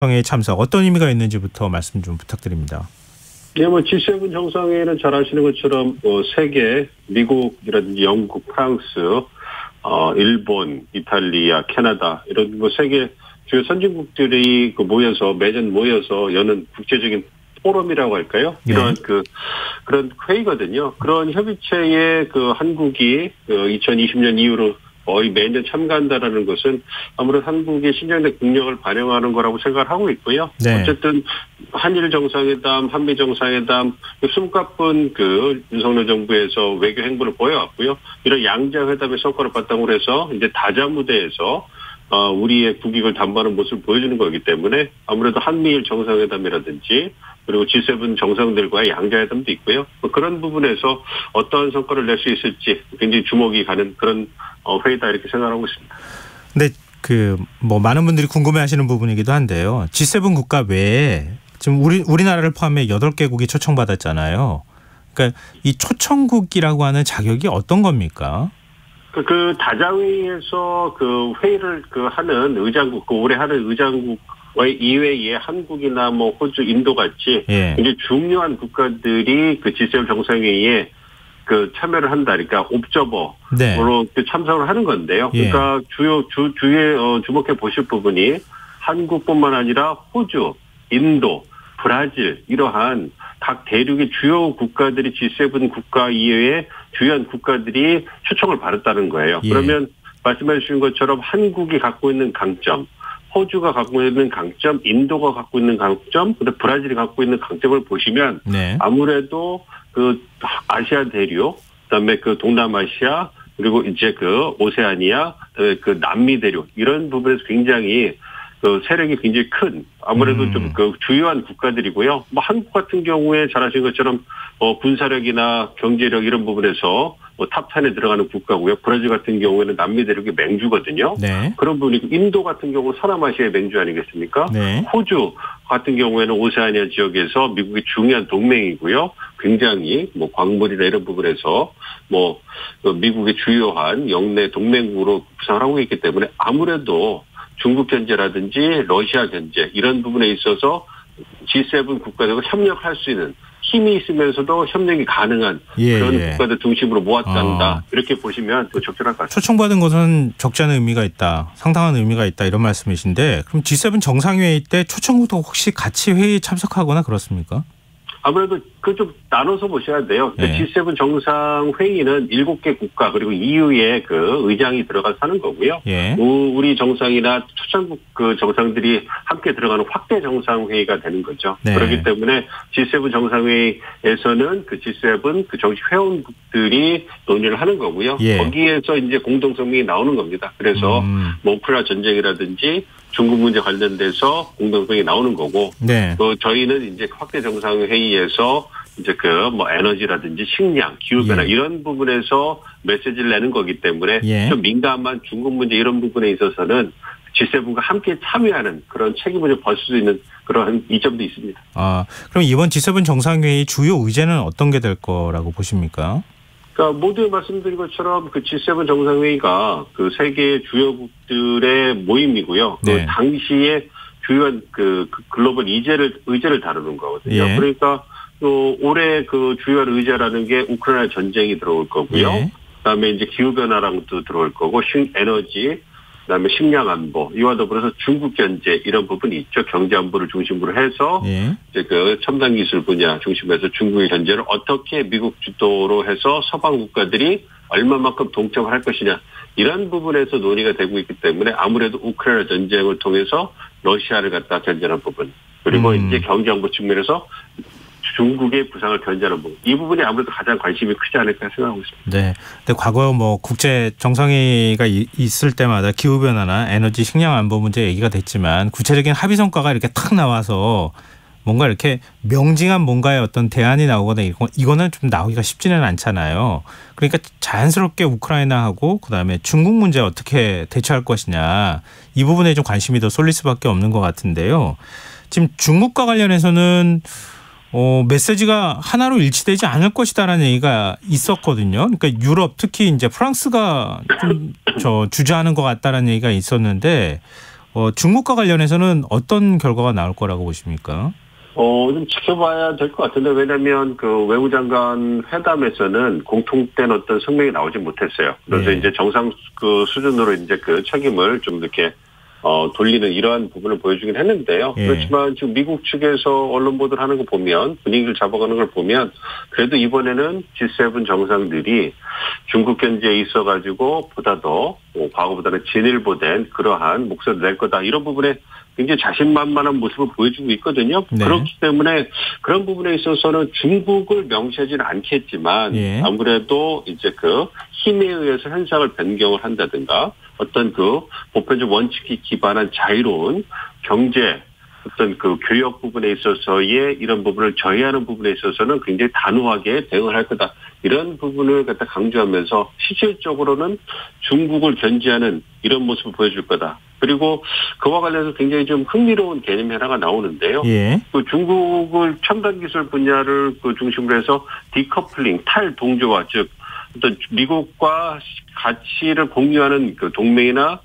정상회의 참석 어떤 의미가 있는지부터 말씀 좀 부탁드립니다. 네, G7 정상회의는 잘 아시는 것처럼 세계, 미국이라든지 영국, 프랑스, 일본, 이탈리아, 캐나다 이런 세계 주요 선진국들이 매년 모여서 여는 국제적인 포럼이라고 할까요? 이런 그런 회의거든요. 그런 협의체에 한국이 2020년 이후로 거의 매년 참가한다라는 것은 아무래도 한국의 신장된 국력을 반영하는 거라고 생각을 하고 있고요. 네. 어쨌든 한일 정상회담, 한미 정상회담, 숨가쁜 윤석열 정부에서 외교 행보를 보여왔고요. 이런 양자회담의 성과를 바탕으로 해서 이제 다자 무대에서 우리의 국익을 담보하는 모습을 보여주는 거기 때문에 아무래도 한미일 정상회담이라든지 그리고 G7 정상들과의 양자회담도 있고요. 그런 부분에서 어떠한 성과를 낼 수 있을지 굉장히 주목이 가는 그런 회의다 이렇게 생각하고 있습니다. 근데 많은 분들이 궁금해하시는 부분이기도 한데요. G7 국가 외에 지금 우리나라를 포함해 8개국이 초청받았잖아요. 그러니까 이 초청국이라고 하는 자격이 어떤 겁니까? 다자회의에서 회의를 하는 의장국, 올해 하는 의장국 이외에 한국이나 호주, 인도 같이 굉장히 중요한 국가들이 G7 정상회의에 참여를 한다. 그러니까 옵저버로 참석을 하는 건데요. 그러니까 주에 주목해 보실 부분이 한국뿐만 아니라 호주, 인도, 브라질 이러한 각 대륙의 주요 국가들이 G7 국가 이외에 주요한 국가들이 초청을 받았다는 거예요. 그러면 말씀해 주신 것처럼 한국이 갖고 있는 강점, 호주가 갖고 있는 강점, 인도가 갖고 있는 강점, 그리고 브라질이 갖고 있는 강점을 보시면 아무래도 아시아 대륙, 그다음에 동남아시아, 그리고 이제 오세아니아, 남미 대륙 이런 부분에서 굉장히 세력이 굉장히 큰 아무래도 좀 주요한 국가들이고요. 한국 같은 경우에 잘 아시는 것처럼 군사력이나 경제력 이런 부분에서 탑 10에 들어가는 국가고요. 브라질 같은 경우에는 남미 대륙의 맹주거든요. 그런 부분이 인도 같은 경우는 서남아시아의 맹주 아니겠습니까? 호주 같은 경우에는 오세아니아 지역에서 미국의 중요한 동맹이고요. 굉장히 광물이나 이런 부분에서 미국의 주요한 영내 동맹국으로 구성을 하고 있기 때문에 아무래도 중국 견제라든지 러시아 견제 이런 부분에 있어서 G7 국가들과 협력할 수 있는 힘이 있으면서도 협력이 가능한 그런 국가들 중심으로 모았단다. 이렇게 보시면 더 적절할 것 같습니다. 초청받은 것은 적지 않은 의미가 있다. 상당한 의미가 있다. 이런 말씀이신데 그럼 G7 정상회의 때 초청국도 혹시 같이 회의에 참석하거나 그렇습니까? 아무래도 좀 나눠서 보셔야 돼요. G7 정상회의는 7개 국가 그리고 EU의 의장이 들어가서 하는 거고요. 우리 정상이나 초청국 정상들이 함께 들어가는 확대 정상회의가 되는 거죠. 그렇기 때문에 G7 정상회의에서는 G7 정식 회원국들이 논의를 하는 거고요. 거기에서 이제 공동성명이 나오는 겁니다. 그래서 우크라이나 전쟁이라든지 중국 문제 관련돼서 공동성명이 나오는 거고, 저희는 이제 확대 정상회의에서 이제 에너지라든지 식량, 기후변화 이런 부분에서 메시지를 내는 거기 때문에 좀 민감한 중국 문제 이런 부분에 있어서는 G7과 함께 참여하는 그런 책임을 좀 벌 수 있는 그런 이점도 있습니다. 그럼 이번 G7 정상회의 주요 의제는 어떤 게 될 거라고 보십니까? 모두 말씀드린 것처럼 G7 정상회의가 세계 주요국들의 모임이고요. 당시에 주요한 글로벌 의제를 다루는 거거든요. 그러니까 올해 주요한 의제라는 게 우크라이나 전쟁이 들어올 거고요. 그다음에 이제 기후변화랑도 들어올 거고, 에너지, 그다음에 식량 안보, 이와 더불어서 중국 견제 이런 부분이 있죠. 경제 안보를 중심으로 해서 이제 첨단 기술 분야 중심으로 해서 중국의 견제를 어떻게 미국 주도로 해서 서방 국가들이 얼마만큼 동참을 할 것이냐 이런 부분에서 논의가 되고 있기 때문에 아무래도 우크라이나 전쟁을 통해서 러시아를 갖다 견제하는 부분 그리고 이제 경제 안보 측면에서 중국의 부상을 견제하는 부분. 이 부분이 아무래도 가장 관심이 크지 않을까 생각하고 있습니다. 근데 과거 국제 정상회의가 있을 때마다 기후변화나 에너지 식량 안보 문제 얘기가 됐지만 구체적인 합의 성과가 이렇게 탁 나와서 뭔가 이렇게 명징한 뭔가의 어떤 대안이 나오거나 이거는 좀 나오기가 쉽지는 않잖아요. 그러니까 자연스럽게 우크라이나하고 그다음에 중국 문제 어떻게 대처할 것이냐 이 부분에 좀 관심이 더 쏠릴 수밖에 없는 것 같은데요. 지금 중국과 관련해서는 메시지가 하나로 일치되지 않을 것이다라는 얘기가 있었거든요. 그러니까 유럽 특히 이제 프랑스가 좀 주저하는 것 같다라는 얘기가 있었는데 중국과 관련해서는 어떤 결과가 나올 거라고 보십니까? 좀 지켜봐야 될 것 같은데, 왜냐면 그 외무장관 회담에서는 공통된 어떤 성명이 나오지 못했어요. 그래서 이제 정상 그 수준으로 이제 그 책임을 좀 이렇게 돌리는 이러한 부분을 보여주긴 했는데요. 그렇지만 지금 미국 측에서 언론 보도를 하는 거 보면, 분위기를 잡아가는 걸 보면, 그래도 이번에는 G7 정상들이 중국 견제에 있어가지고 보다 더 과거보다는 진일보된 그러한 목소리를 낼 거다, 이런 부분에 굉장히 자신만만한 모습을 보여주고 있거든요. 네. 그렇기 때문에 그런 부분에 있어서는 중국을 명시하지는 않겠지만 아무래도 이제 그 힘에 의해서 현상을 변경을 한다든가 어떤 그 보편적 원칙에 기반한 자유로운 경제 어떤 그 교역 부분에 있어서의 이런 부분을 저해하는 부분에 있어서는 굉장히 단호하게 대응을 할 거다. 이런 부분을 갖다 강조하면서 실질적으로는 중국을 견제하는 이런 모습을 보여줄 거다. 그리고 그와 관련해서 굉장히 좀 흥미로운 개념이 하나가 나오는데요. 그 중국을 첨단 기술 분야를 그 중심으로 해서 디커플링, 탈동조화, 즉 어떤 미국과 가치를 공유하는 그 동맹이나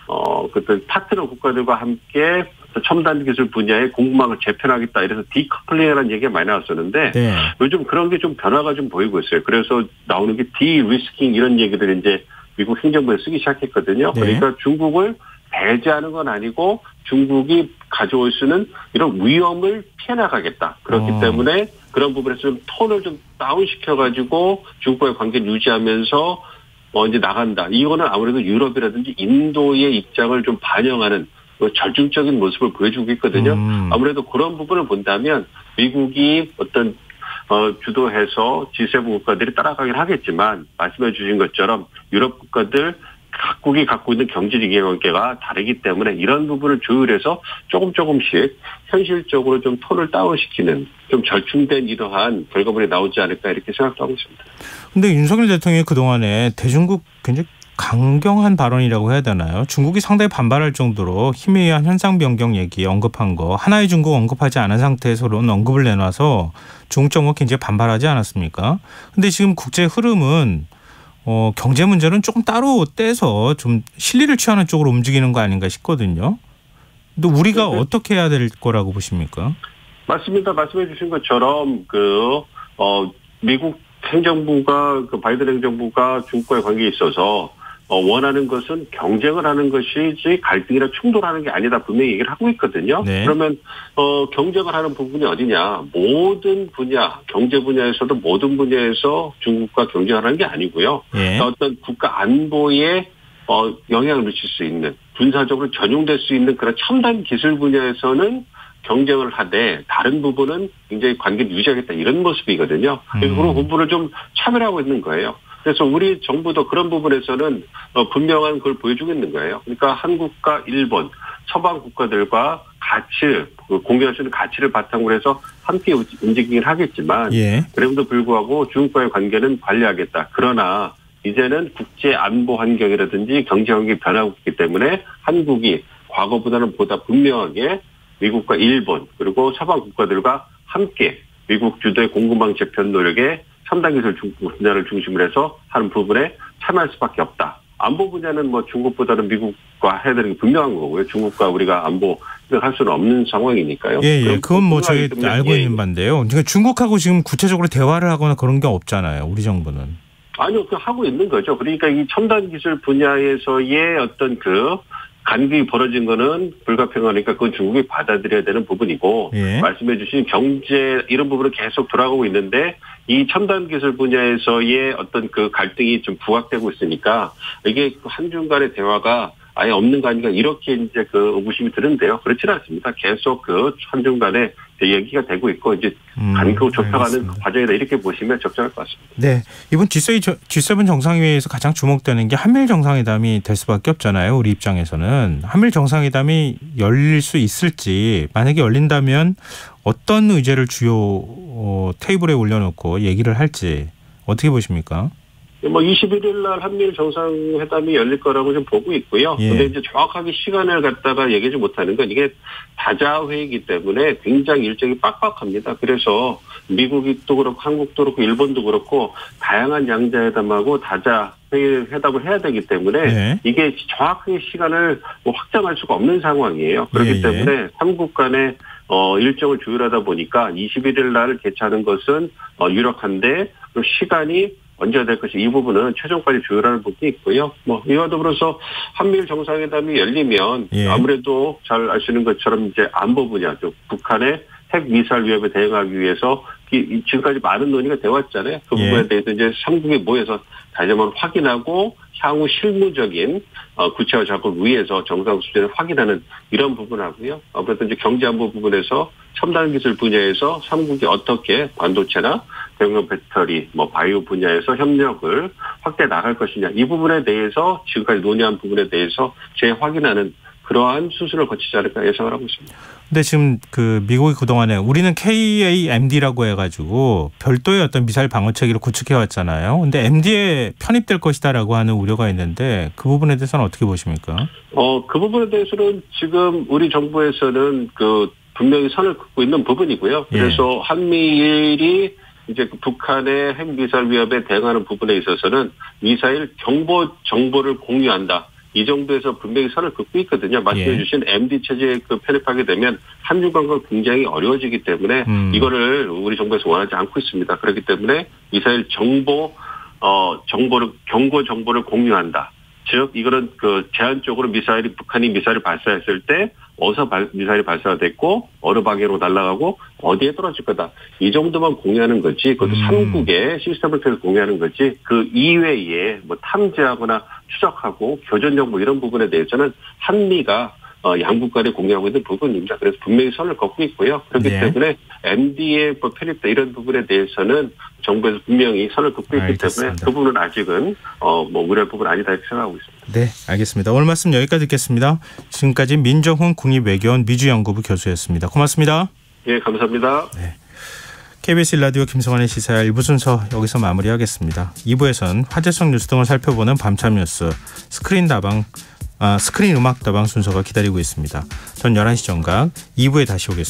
어떤 파트너 국가들과 함께 첨단 기술 분야의 공급망을 재편하겠다. 이래서 디커플링이라는 얘기가 많이 나왔었는데 요즘 그런 게 좀 변화가 좀 보이고 있어요. 그래서 나오는 게 디리스킹 이런 얘기들 이제 미국 행정부에 쓰기 시작했거든요. 그러니까 중국을 배제하는 건 아니고 중국이 가져올 수 있는 이런 위험을 피해나가겠다. 그렇기 때문에 그런 부분에서 좀 톤을 좀 다운시켜가지고 중국과의 관계를 유지하면서 이제 나간다. 이거는 아무래도 유럽이라든지 인도의 입장을 좀 반영하는 절충적인 모습을 보여주고 있거든요. 아무래도 그런 부분을 본다면 미국이 어떤 주도해서 G7 국가들이 따라가긴 하겠지만 말씀해 주신 것처럼 유럽 국가들 각국이 갖고 있는 경제적 이해관계가 다르기 때문에 이런 부분을 조율해서 조금씩 현실적으로 좀 톤을 다운시키는 좀 절충된 이러한 결과물이 나오지 않을까 이렇게 생각도 하고 있습니다. 그런데 윤석열 대통령이 그동안에 대중국 굉장히 강경한 발언이라고 해야 되나요? 중국이 상당히 반발할 정도로 힘에 의한 현상 변경 얘기 언급한 거 하나의 중국 언급하지 않은 상태에서는 언급을 내놔서 중국 정부가 굉장히 반발하지 않았습니까? 그런데 지금 국제 흐름은 경제 문제는 조금 따로 떼서 좀 실리를 취하는 쪽으로 움직이는 거 아닌가 싶거든요. 근데 우리가 어떻게 해야 될 거라고 보십니까? 맞습니다. 말씀해 주신 것처럼 미국 행정부가 바이든 행정부가 중국과의 관계에 있어서 원하는 것은 경쟁을 하는 것이지 갈등이나 충돌하는 게 아니다 분명히 얘기를 하고 있거든요. 그러면 경쟁을 하는 부분이 어디냐? 모든 분야, 경제 분야에서도 모든 분야에서 중국과 경쟁하는 게 아니고요. 어떤 국가 안보에 영향을 미칠 수 있는 군사적으로 전용될 수 있는 그런 첨단 기술 분야에서는 경쟁을 하되 다른 부분은 굉장히 관계를 유지하겠다 이런 모습이거든요. 그래서 그런 부분을 좀 차별하고 있는 거예요. 그래서 우리 정부도 그런 부분에서는 분명한 걸 보여주고 있는 거예요. 그러니까 한국과 일본, 서방 국가들과 가치, 공유할 수 있는 가치를 바탕으로 해서 함께 움직이긴 하겠지만 그럼에도 불구하고 중국과의 관계는 관리하겠다. 그러나 이제는 국제 안보 환경이라든지 경제 환경이 변하고 있기 때문에 한국이 과거보다는 보다 분명하게 미국과 일본 그리고 서방 국가들과 함께 미국 주도의 공급망 재편 노력에 첨단 기술 분야를 중심으로 해서 하는 부분에 참여할 수밖에 없다. 안보 분야는 중국보다는 미국과 해야 되는 게 분명한 거고요. 중국과 우리가 안보 할 수는 없는 상황이니까요. 그건 저희 알고 있는 바인데요. 그러니까 중국하고 지금 구체적으로 대화를 하거나 그런 게 없잖아요. 우리 정부는. 아니요, 하고 있는 거죠. 그러니까 이 첨단 기술 분야에서의 어떤 간극이 벌어진 거는 불가피하니까 그건 중국이 받아들여야 되는 부분이고 말씀해 주신 경제 이런 부분은 계속 돌아가고 있는데 이 첨단 기술 분야에서의 어떤 갈등이 좀 부각되고 있으니까 이게 한중 간의 대화가 아예 없는 거 아닌가 이렇게 이제 의구심이 드는데요. 그렇지는 않습니다. 계속 한중 간에 얘기가 되고 있고 이제 간극을 좁혀가는 과정이다 이렇게 보시면 적절할 것 같습니다. 네, 이번 G7 정상회의에서 가장 주목되는 게 한미일 정상회담이 될 수밖에 없잖아요. 우리 입장에서는 한미일 정상회담이 열릴 수 있을지 만약에 열린다면 어떤 의제를 주요 테이블에 올려놓고 얘기를 할지 어떻게 보십니까? 뭐 21일 날 한미일 정상회담이 열릴 거라고 좀 보고 있고요. 근데 이제 정확하게 시간을 갖다가 얘기하지 못하는 건 이게 다자회의이기 때문에 굉장히 일정이 빡빡합니다. 그래서 미국도 그렇고 한국도 그렇고 일본도 그렇고 다양한 양자회담하고 다자회담을 해야 되기 때문에 이게 정확하게 시간을 뭐 확정할 수가 없는 상황이에요. 그렇기 때문에 삼국 간의 일정을 조율하다 보니까 21일 날 개최하는 것은 유력한데 그 시간이 언제 될 것이 이 부분은 최종까지 조율하는 부분이 있고요. 뭐 이와 더불어서 한미일 정상회담이 열리면 아무래도 잘 아시는 것처럼 이제 안보 분야죠. 북한의 핵 미사일 위협에 대응하기 위해서 지금까지 많은 논의가 되어 왔잖아요. 그 부분에 대해서 이제 삼국이 모여서 다시 한번 확인하고 향후 실무적인 구체화 작업을 위해서 정상 수준을 확인하는 이런 부분하고요. 아무래도 이제 경제안보 부분에서 첨단 기술 분야에서 삼국이 어떻게 반도체나 대용량 배터리, 뭐 바이오 분야에서 협력을 확대해 나갈 것이냐 이 부분에 대해서 지금까지 논의한 부분에 대해서 재확인하는 그러한 수순을 거치지 않을까 예상을 하고 있습니다. 근데 지금 그 미국이 그동안에 우리는 KAMD라고 해가지고 별도의 어떤 미사일 방어 체계를 구축해 왔잖아요. 근데 MD에 편입될 것이다라고 하는 우려가 있는데 그 부분에 대해서는 어떻게 보십니까? 그 부분에 대해서는 지금 우리 정부에서는 그 분명히 선을 긋고 있는 부분이고요. 그래서 한미일이 이제 북한의 핵 미사일 위협에 대응하는 부분에 있어서는 미사일 정보를 공유한다. 이 정도에서 분명히 선을 긋고 있거든요. 말씀해 주신 MD 체제에 편입하게 되면 한중 관계가 굉장히 어려워지기 때문에 이거를 우리 정부에서 원하지 않고 있습니다. 그렇기 때문에 미사일 경고 정보를 공유한다. 즉 이거는 그 제한적으로 북한이 미사일을 발사했을 때 어디서 미사일이 발사가 됐고 어느 방향으로 날아가고 어디에 떨어질 거다. 이 정도만 공유하는 거지. 그것도 삼국의 시스템을 통해서 공유하는 거지. 그 이외에 뭐 탐지하거나 추적하고 교전 정보 이런 부분에 대해서는 한미가 양국 간에 공유하고 있는 부분입니다. 그래서 분명히 선을 걷고 있고요. 그렇기 때문에 MD에 편입다 이런 부분에 대해서는 정부에서 분명히 선을 긋고 있기 때문에 그 부분은 아직은 뭐 우려할 부분은 아니다 이렇게 생각하고 있습니다. 네, 알겠습니다. 오늘 말씀 여기까지 듣겠습니다. 지금까지 민정훈 국립외교원 미주연구부 교수였습니다. 고맙습니다. 예, 감사합니다. 네. KBS 1라디오 김성환의 시사야 1부 순서 여기서 마무리하겠습니다. 2부에서는 화제성 뉴스 등을 살펴보는 밤참 뉴스 스크린 음악 다방 순서가 기다리고 있습니다. 전 11시 정각 2부에 다시 오겠습니다.